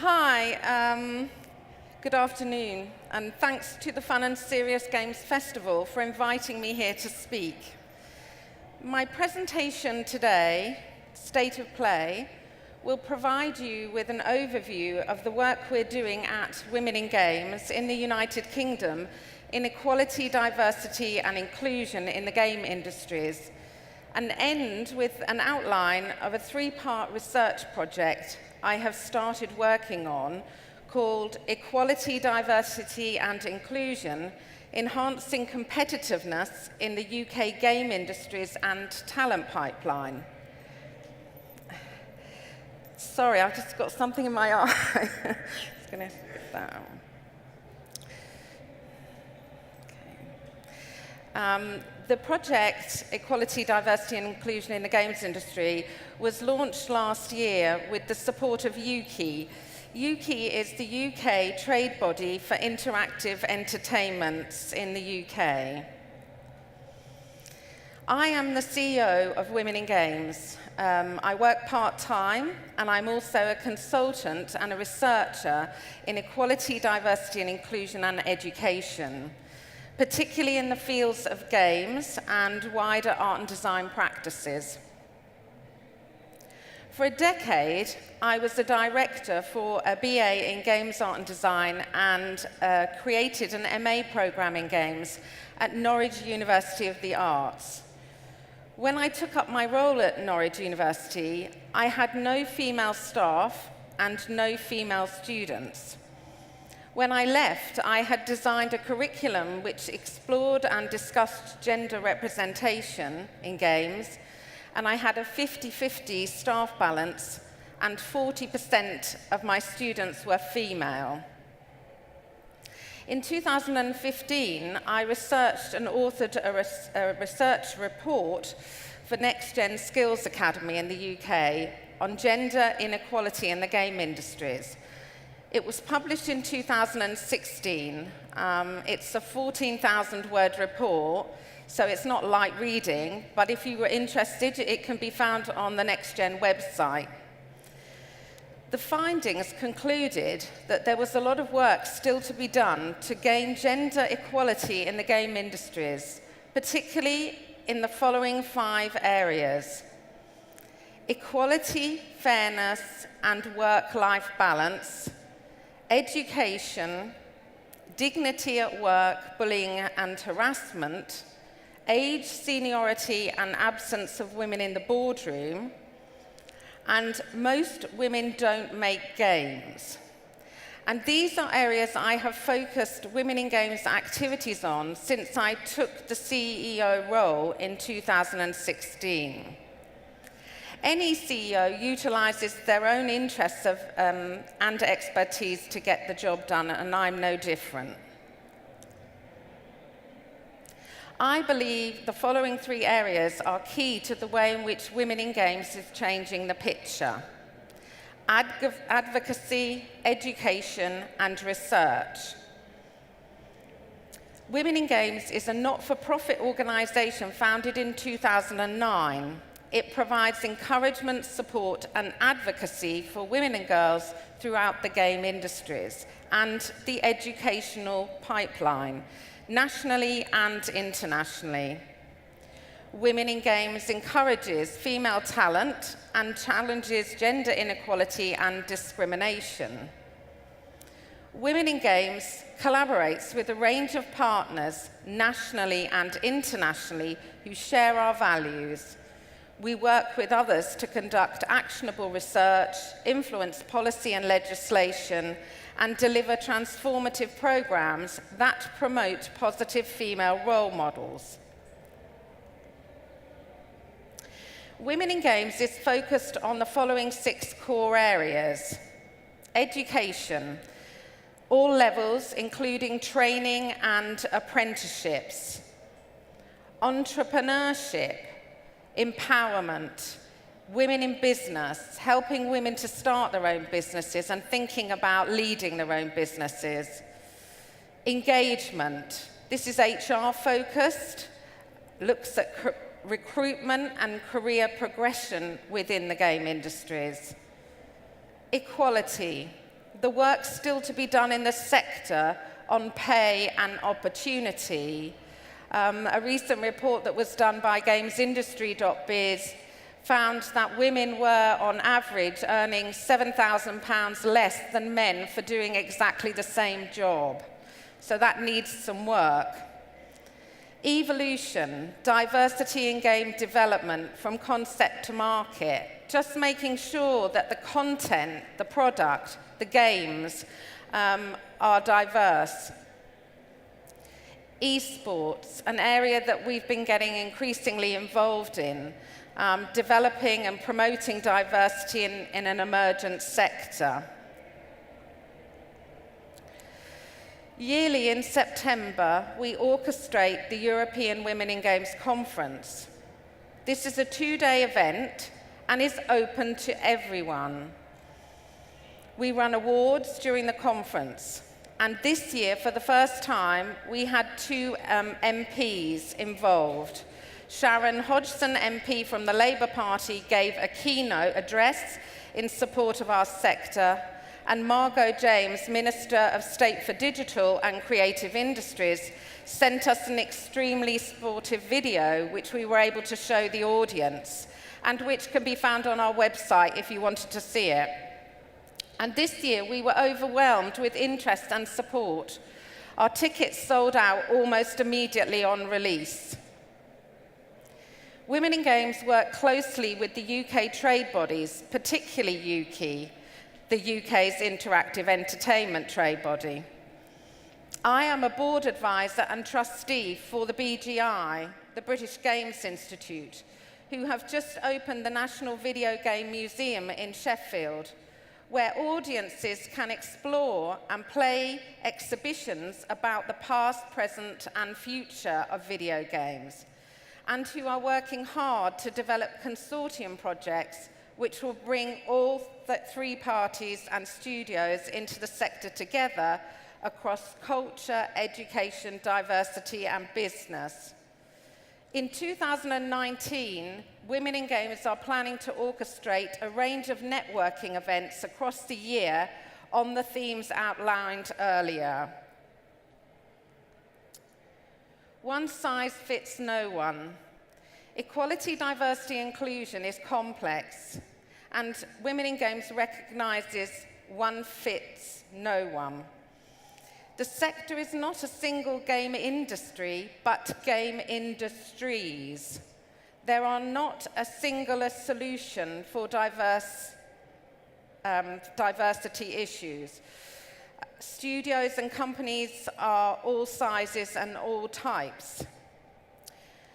Hi, good afternoon, and thanks to the Fun&Serious Games Festival for inviting me here to speak. My presentation today, State of Play, will provide you with an overview of the work we're doing at Women in Games in the United Kingdom in equality, diversity, and inclusion in the game industries, and end with an outline of a three-part research project I have started working on called Equality, Diversity and Inclusion, Enhancing Competitiveness in the UK Game Industries and Talent Pipeline. Sorry, I've just got something in my eye. Just going to get that out. Okay. The project, Equality, Diversity and Inclusion in the Games Industry, was launched last year with the support of UKI. UKI is the UK trade body for interactive entertainments in the UK. I am the CEO of Women in Games. I work part-time, and I'm also a consultant and a researcher in equality, diversity and inclusion and education, particularly in the fields of games and wider art and design practices. For a decade, I was a director for a BA in Games, Art and Design and created an MA program in games at Norwich University of the Arts. When I took up my role at Norwich University, I had no female staff and no female students. When I left, I had designed a curriculum which explored and discussed gender representation in games, and I had a 50-50 staff balance, and 40% of my students were female. In 2015, I researched and authored a research report for Next Gen Skills Academy in the UK on gender inequality in the game industries. It was published in 2016. It's a 14,000-word report, so it's not light reading, but if you were interested, it can be found on the Next Gen website. The findings concluded that there was a lot of work still to be done to gain gender equality in the game industries, particularly in the following 5 areas: equality, fairness, and work-life balance, education, dignity at work, bullying and harassment, age, seniority and absence of women in the boardroom, and most women don't make games. And these are areas I have focused Women in Games activities on since I took the CEO role in 2016. Any CEO utilizes their own interests and expertise to get the job done, and I'm no different. I believe the following 3 areas are key to the way in which Women in Games is changing the picture: advocacy, education, and research. Women in Games is a not-for-profit organization founded in 2009. It provides encouragement, support, and advocacy for women and girls throughout the game industries and the educational pipeline, nationally and internationally. Women in Games encourages female talent and challenges gender inequality and discrimination. Women in Games collaborates with a range of partners, nationally and internationally, who share our values. We work with others to conduct actionable research, influence policy and legislation, and deliver transformative programs that promote positive female role models. Women in Games is focused on the following 6 core areas: education, all levels, including training and apprenticeships; entrepreneurship, empowerment, women in business, helping women to start their own businesses and thinking about leading their own businesses; engagement, this is HR focused, looks at recruitment and career progression within the game industries; equality, the work still to be done in the sector on pay and opportunity. A recent report that was done by gamesindustry.biz found that women were, on average, earning £7,000 less than men for doing exactly the same job. So that needs some work. Evolution, diversity in game development from concept to market, just making sure that the content, the product, the games are diverse. Esports, an area that we've been getting increasingly involved in, developing and promoting diversity in an emergent sector. Yearly in September, we orchestrate the European Women in Games Conference. This is a 2-day event and is open to everyone. We run awards during the conference, and this year, for the first time, we had 2 MPs involved. Sharon Hodgson, MP from the Labour Party, gave a keynote address in support of our sector, and Margot James, Minister of State for Digital and Creative Industries, sent us an extremely supportive video which we were able to show the audience, and which can be found on our website if you wanted to see it. And this year we were overwhelmed with interest and support. Our tickets sold out almost immediately on release. Women in Games work closely with the UK trade bodies, particularly UKI, the UK's interactive entertainment trade body. I am a board advisor and trustee for the BGI, the British Games Institute, who have just opened the National Video Game Museum in Sheffield, where audiences can explore and play exhibitions about the past, present, and future of video games, and who are working hard to develop consortium projects which will bring all 3 parties and studios into the sector together across culture, education, diversity, and business. In 2019, Women in Games are planning to orchestrate a range of networking events across the year on the themes outlined earlier. One size fits no one. Equality, diversity, inclusion is complex, and Women in Games recognizes one fits no one. The sector is not a single game industry, but game industries. There are not a singular solution for diversity issues. Studios and companies are all sizes and all types.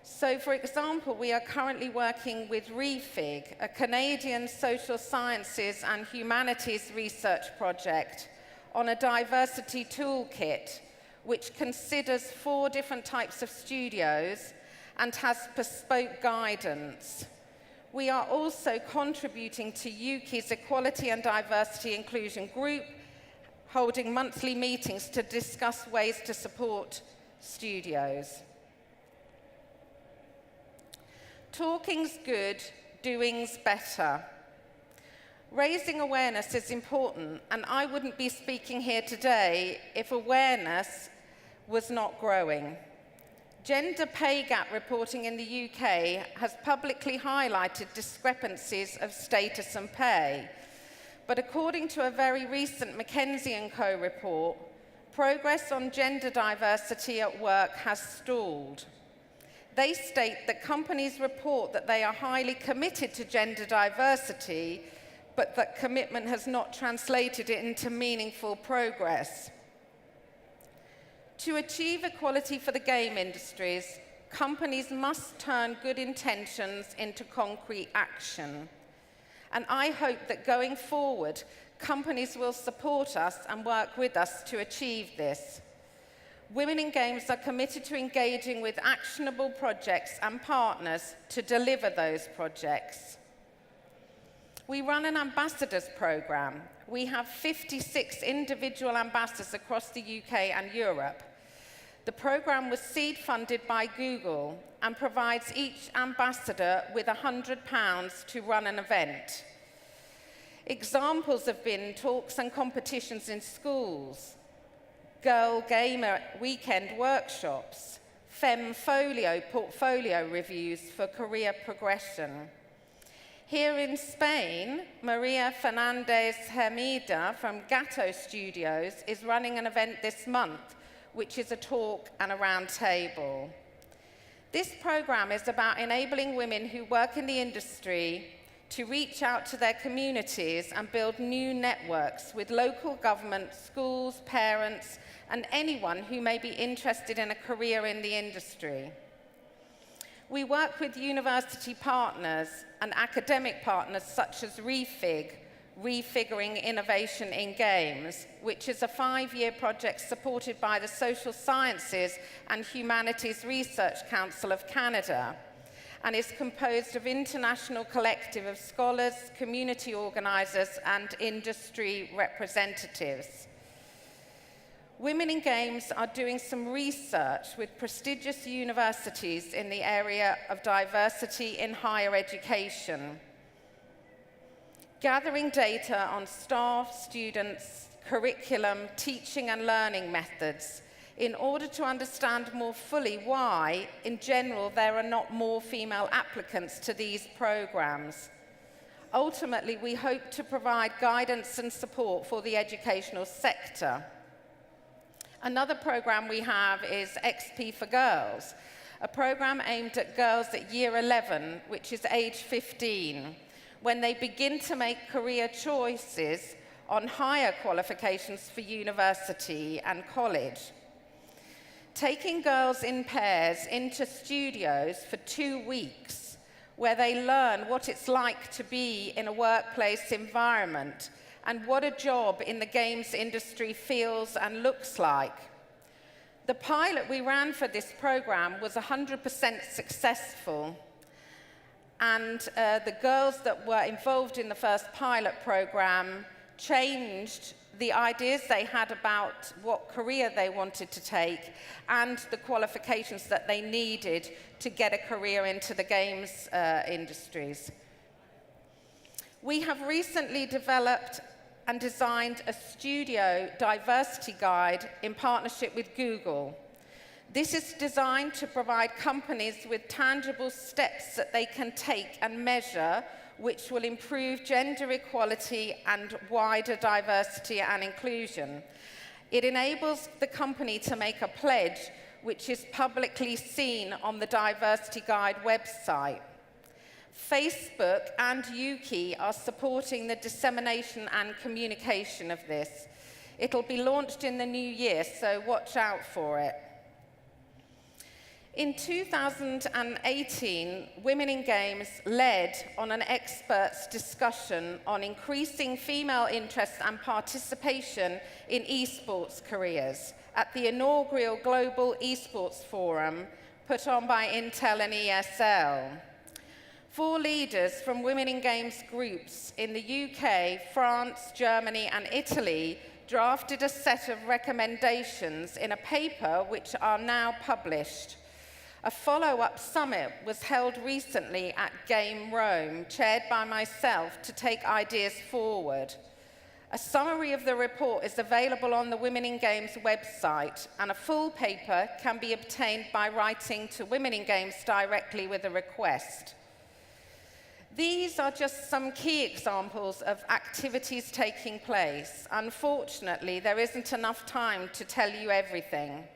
So, for example, we are currently working with REFIG, a Canadian social sciences and humanities research project, on a diversity toolkit which considers 4 different types of studios and has bespoke guidance. We are also contributing to UKI's Equality and Diversity Inclusion Group, holding monthly meetings to discuss ways to support studios. Talking's good, doing's better. Raising awareness is important, and I wouldn't be speaking here today if awareness was not growing. Gender pay gap reporting in the UK has publicly highlighted discrepancies of status and pay. But according to a very recent McKinsey & Co report, progress on gender diversity at work has stalled. They state that companies report that they are highly committed to gender diversity, but that commitment has not translated into meaningful progress. To achieve equality for the game industries, companies must turn good intentions into concrete action. And I hope that going forward, companies will support us and work with us to achieve this. Women in Games are committed to engaging with actionable projects and partners to deliver those projects. We run an ambassadors program. We have 56 individual ambassadors across the UK and Europe. The program was seed funded by Google and provides each ambassador with £100 to run an event. Examples have been talks and competitions in schools, Girl Gamer weekend workshops, Femfolio portfolio reviews for career progression. Here in Spain, Maria Fernandez Hermida from Gato Studios is running an event this month, which is a talk and a round table. This program is about enabling women who work in the industry to reach out to their communities and build new networks with local government, schools, parents, and anyone who may be interested in a career in the industry. We work with university partners and academic partners such as ReFig, Refiguring Innovation in Games, which is a 5-year project supported by the Social Sciences and Humanities Research Council of Canada, and is composed of international collective of scholars, community organizers, and industry representatives. Women in Games are doing some research with prestigious universities in the area of diversity in higher education, gathering data on staff, students, curriculum, teaching and learning methods in order to understand more fully why, in general, there are not more female applicants to these programs. Ultimately, we hope to provide guidance and support for the educational sector. Another program we have is XP for Girls, a program aimed at girls at year 11, which is age 15, when they begin to make career choices on higher qualifications for university and college. Taking girls in pairs into studios for 2 weeks, where they learn what it's like to be in a workplace environment and what a job in the games industry feels and looks like. The pilot we ran for this program was 100% successful, and the girls that were involved in the first pilot program changed the ideas they had about what career they wanted to take and the qualifications that they needed to get a career into the games industries. We have recently developed and designed a studio diversity guide in partnership with Google. This is designed to provide companies with tangible steps that they can take and measure, which will improve gender equality and wider diversity and inclusion. It enables the company to make a pledge, which is publicly seen on the Diversity Guide website. Facebook and Yuki are supporting the dissemination and communication of this. It'll be launched in the new year, so watch out for it. In 2018, Women in Games led on an experts' discussion on increasing female interest and participation in esports careers at the inaugural Global Esports Forum put on by Intel and ESL. 4 leaders from Women in Games groups in the UK, France, Germany, and Italy drafted a set of recommendations in a paper which are now published. A follow-up summit was held recently at Game Rome, chaired by myself, to take ideas forward. A summary of the report is available on the Women in Games website, and a full paper can be obtained by writing to Women in Games directly with a request. These are just some key examples of activities taking place. Unfortunately, there isn't enough time to tell you everything.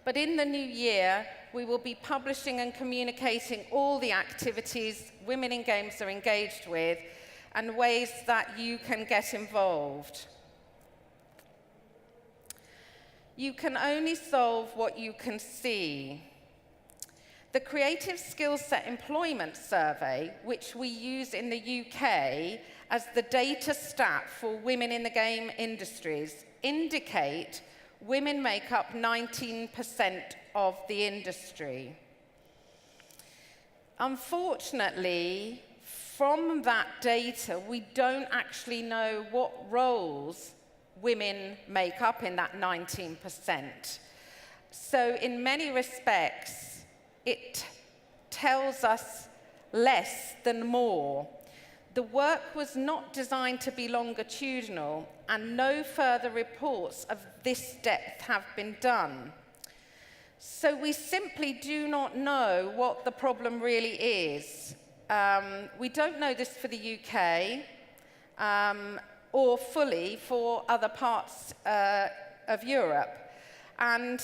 But in the new year, we will be publishing and communicating all the activities Women in Games are engaged with and ways that you can get involved. You can only solve what you can see. The Creative Skill Set Employment Survey, which we use in the UK as the data stat for women in the game industries, indicate women make up 19% of the industry. Unfortunately, from that data, we don't actually know what roles women make up in that 19%. So in many respects, it tells us less than more. The work was not designed to be longitudinal, and no further reports of this depth have been done. So we simply do not know what the problem really is. We don't know this for the UK, or fully for other parts of Europe. And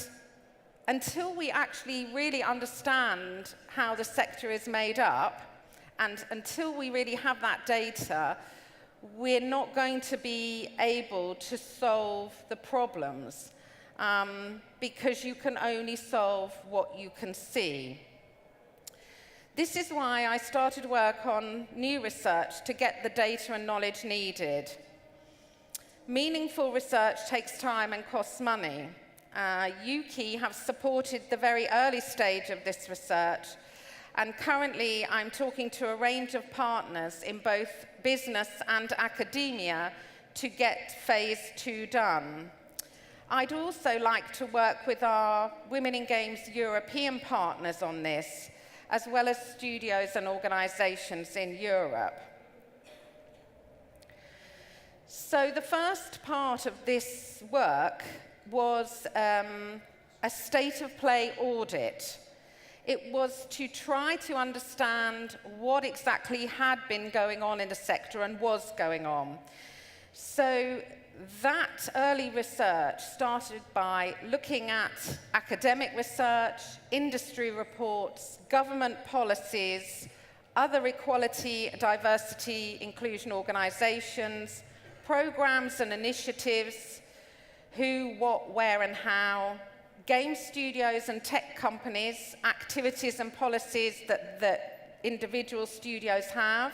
until we actually really understand how the sector is made up, and until we really have that data, we're not going to be able to solve the problems, because you can only solve what you can see. This is why I started work on new research to get the data and knowledge needed. Meaningful research takes time and costs money. UKI have supported the very early stage of this research, and currently I'm talking to a range of partners in both business and academia to get phase 2 done. I'd also like to work with our Women in Games European partners on this, as well as studios and organisations in Europe. So the first part of this work was a state of play audit. It was to try to understand what exactly had been going on in the sector and was going on. So that early research started by looking at academic research, industry reports, government policies, other equality, diversity, inclusion organisations, programs and initiatives, who, what, where and how, game studios and tech companies, activities and policies that individual studios have,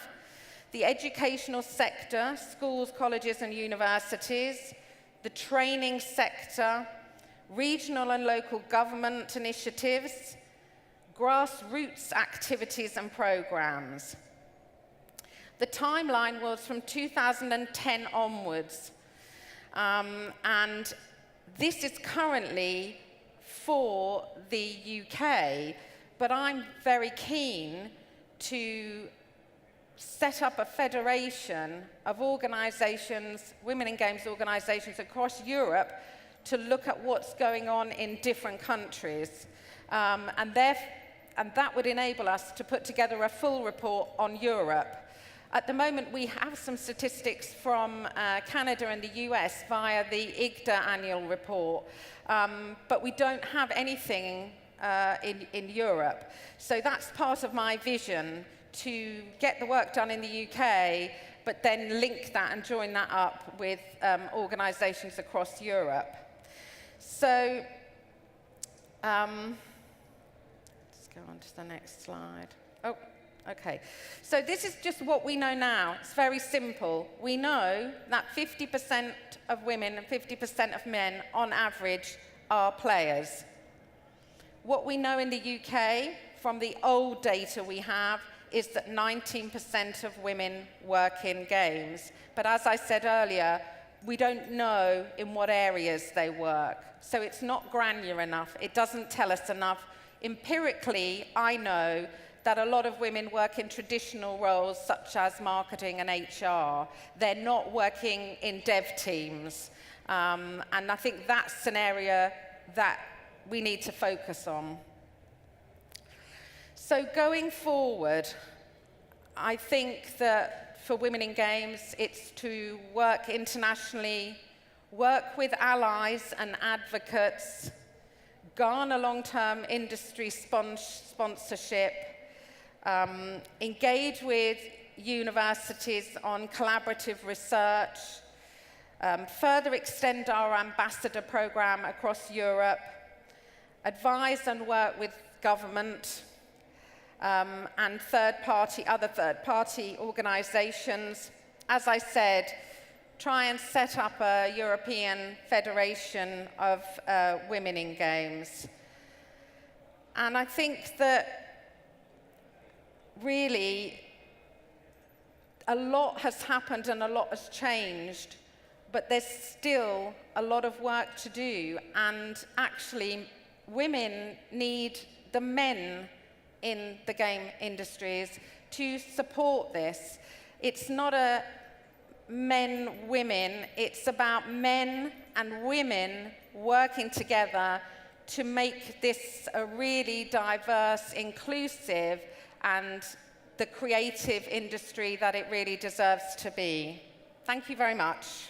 the educational sector, schools, colleges and universities, the training sector, regional and local government initiatives, grassroots activities and programs. The timeline was from 2010 onwards, and this is currently for the UK, but I'm very keen to set up a federation of organisations, women in games organisations across Europe, to look at what's going on in different countries. And that would enable us to put together a full report on Europe. At the moment, we have some statistics from Canada and the US via the IGDA annual report, but we don't have anything in Europe. So that's part of my vision, to get the work done in the UK, but then link that and join that up with organisations across Europe. So let's go on to the next slide. Oh, okay. So this is just what we know now. It's very simple. We know that 50% of women and 50% of men, on average, are players. What we know in the UK, from the old data we have, is that 19% of women work in games. But as I said earlier, we don't know in what areas they work. So it's not granular enough. It doesn't tell us enough. Empirically, I know that a lot of women work in traditional roles such as marketing and HR. They're not working in dev teams. And I think that's an area that we need to focus on. So going forward, I think that for Women in Games, it's to work internationally, work with allies and advocates, garner long-term industry sponsorship, engage with universities on collaborative research, further extend our ambassador program across Europe, advise and work with government, and other third-party organisations. As I said, try and set up a European federation of women in games. And I think that really a lot has happened and a lot has changed, but there's still a lot of work to do. And actually, women need the men in the game industries to support this. It's not a men, women, it's about men and women working together to make this a really diverse, inclusive, and the creative industry that it really deserves to be. Thank you very much.